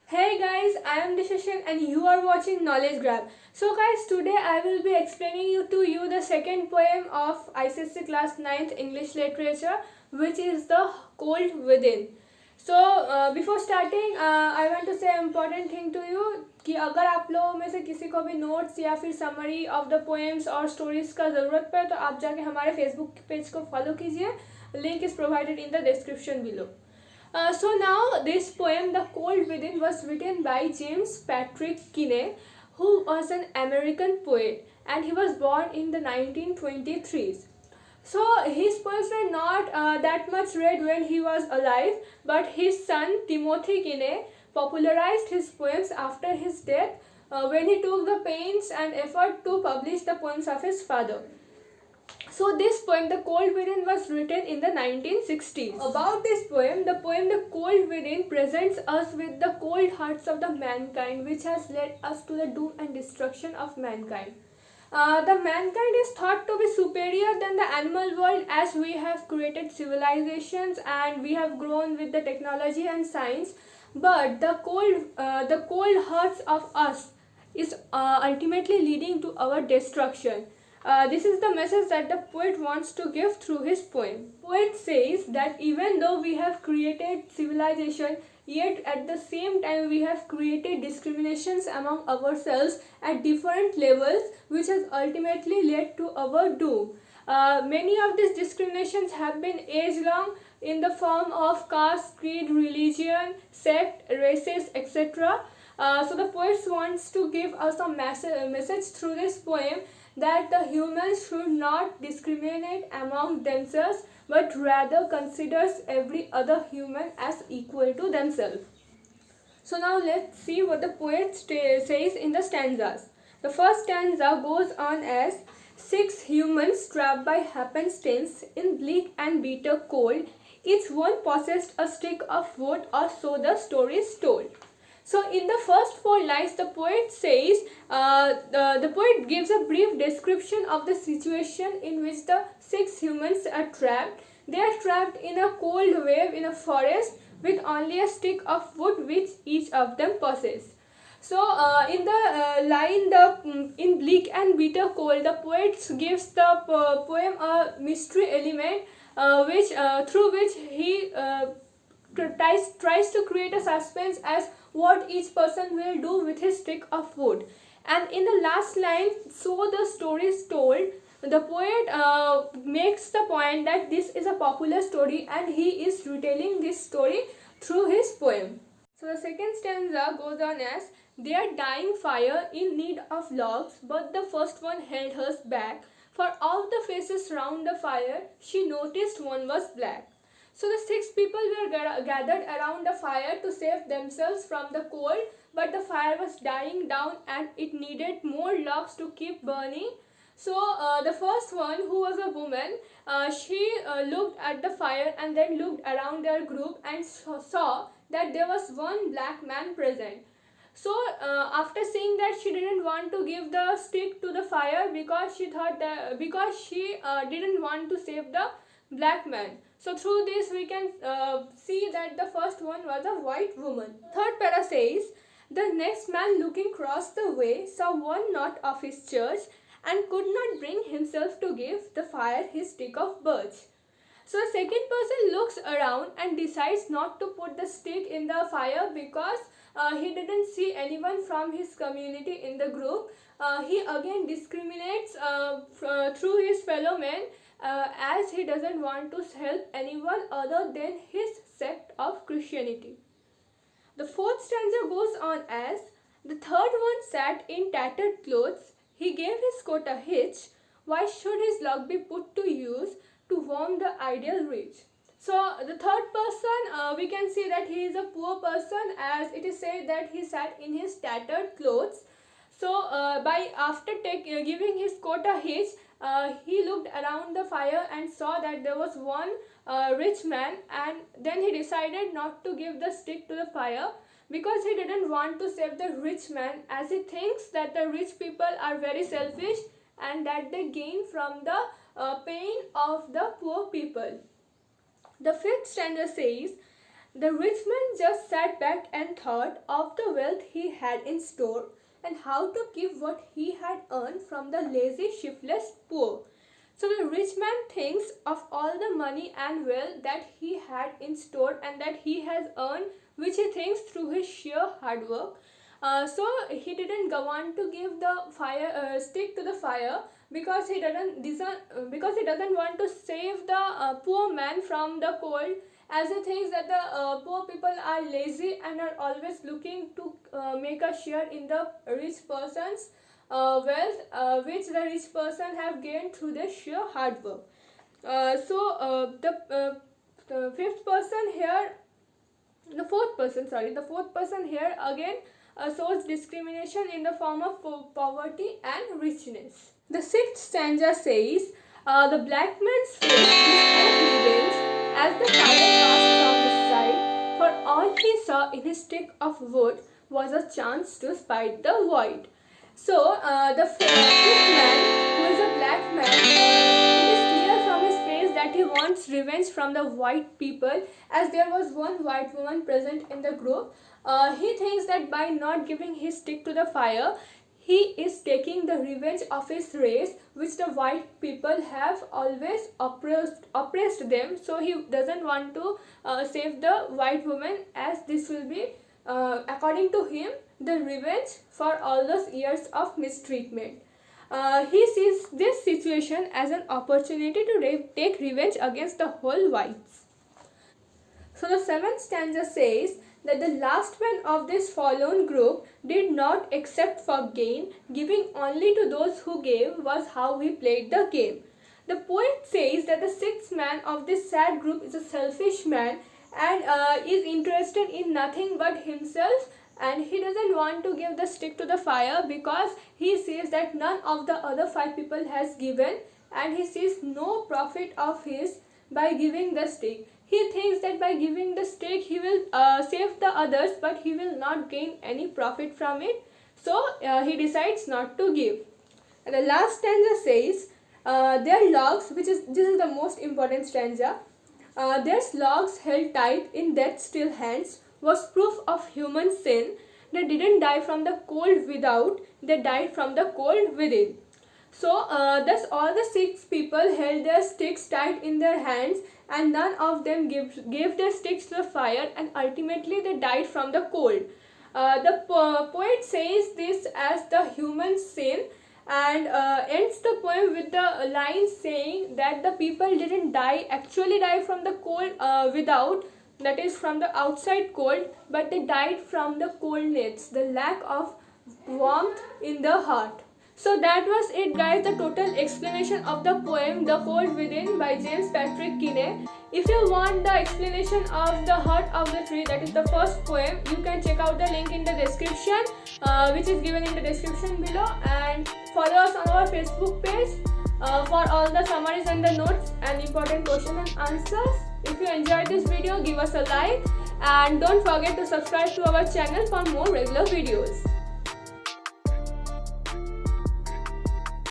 Hey guys, I am Dishashan and you are watching Knowledge Grab. So guys, today I will be explaining to you the second poem of ICSE Class 9th English Literature, which is The Cold Within. So before starting, I want to say an important thing to you कि अगर आप लोगों में से किसी को भी notes या फिर समरी ऑफ द पोएम्स और स्टोरीज का ज़रूरत पड़े तो आप जाके हमारे फेसबुक पेज को फॉलो कीजिए. Link is provided in the description below. So now this poem, The Cold Within, was written by James Patrick Kinney, who was an American poet, and he was born in the 1923s. So his poems were not that much read when he was alive, but his son Timothy Kinney popularized his poems after his death when he took the pains and effort to publish the poems of his father. So this poem, The Cold Within, was written in the 1960s. About this poem, the Cold Within presents us with the cold hearts of the mankind, which has led us to the doom and destruction of mankind. The mankind is thought to be superior than the animal world as we have created civilizations and we have grown with the technology and science. But the cold hearts of us is ultimately leading to our destruction. This is the message that the poet wants to give through his poem. Poet says that even though we have created civilization, yet at the same time we have created discriminations among ourselves at different levels, which has ultimately led to our doom. Many of these discriminations have been age-long in the form of caste, creed, religion, sect, races, etc. So the poet wants to give us a message through this poem that the humans should not discriminate among themselves but rather considers every other human as equal to themselves. So now let's see what the poet says in the stanzas. The first stanza goes on as: 6 humans trapped by happenstance in bleak and bitter cold, each one possessed a stick of wood, or so the story is told. So in the first 4 lines, the poet says, the poet gives a brief description of the situation in which the 6 humans are trapped. They are trapped in a cold wave in a forest with only a stick of wood which each of them possess. So in the line, in bleak and bitter cold, the poet gives the poem a mystery element through which he tries to create a suspense as what each person will do with his stick of wood. And in the last line, so the story is told, the poet makes the point that this is a popular story and he is retelling this story through his poem. So the second stanza goes on as: they are dying fire in need of logs, but the first one held hers back. For of the faces round the fire, she noticed one was black. So the 6 people were gathered around the fire to save themselves from the cold, but the fire was dying down and it needed more logs to keep burning. So the first one, who was a woman, she looked at the fire and then looked around their group and saw that there was one black man present. So after seeing that, she didn't want to give the stick to the fire because she thought that didn't want to save the black man. So through this we can see that the first one was a white woman. Third para says, the next man looking across the way saw one knot of his church and could not bring himself to give the fire his stick of birch. So the second person looks around and decides not to put the stick in the fire because he didn't see anyone from his community in the group. He again discriminates through his fellow men as he doesn't want to help anyone other than his sect of Christianity. The fourth stanza goes on as: the third one sat in tattered clothes, he gave his coat a hitch, why should his luck be put to use to warm the ideal rich? So the third person, we can see that he is a poor person, as it is said that he sat in his tattered clothes. So after giving his coat a hitch, he looked around the fire and saw that there was one rich man, and then he decided not to give the stick to the fire because he didn't want to save the rich man, as he thinks that the rich people are very selfish and that they gain from the pain of the poor people. The fifth stanza says, The rich man just sat back and thought of the wealth he had in store and how to keep what he had earned from the lazy, shiftless poor. So the rich man thinks of all the money and wealth that he had in store and that he has earned, which he thinks through his sheer hard work. So he didn't go on to give the fire stick to the fire because he doesn't want to save the poor man from the cold, as he thinks that the poor people are lazy and are always looking to make a share in the rich person's wealth, which the rich person have gained through their sheer hard work. The fourth person here again shows discrimination in the form of poverty and richness. The sixth stanza says, the black man's face bespoke revenge as the fire passed from his side, for all he saw in his stick of wood was a chance to spite the void. So, the fifth man, who is a black man, it is clear from his face that he wants revenge from the white people, as there was one white woman present in the group. He thinks that by not giving his stick to the fire, he is taking the revenge of his race, which the white people have always oppressed them. So he doesn't want to save the white woman, as this will be, according to him, the revenge for all those years of mistreatment. He sees this situation as an opportunity to take revenge against the whole whites. So the seventh stanza says that the last man of this forlorn group did not accept for gain, giving only to those who gave was how he played the game. The poet says that the sixth man of this sad group is a selfish man and is interested in nothing but himself, and he doesn't want to give the stick to the fire because he sees that none of the other five people has given, and he sees no profit of his by giving the stick. He thinks that by giving the stick he will save the others, but he will not gain any profit from it. So he decides not to give. And the last stanza says, their logs, this is the most important stanza, their logs held tight in death's still hands was proof of human sin. They didn't die from the cold without, they died from the cold within. So thus all the six people held their sticks tight in their hands, and none of them gave their sticks to the fire, and ultimately they died from the cold. The poet says this as the human sin, and ends the poem with the line saying that the people didn't actually die from the cold without, that is from the outside cold, but they died from the coldness, the lack of warmth in the heart. So that was it, guys, the total explanation of the poem The Cold Within by James Patrick Kinney. If you want the explanation of The Heart of the Tree, that is the first poem, you can check out the link in the description, which is given in the description below, and follow us on our Facebook page for all the summaries and the notes and important questions and answers. If you enjoyed this video, give us a like and don't forget to subscribe to our channel for more regular videos.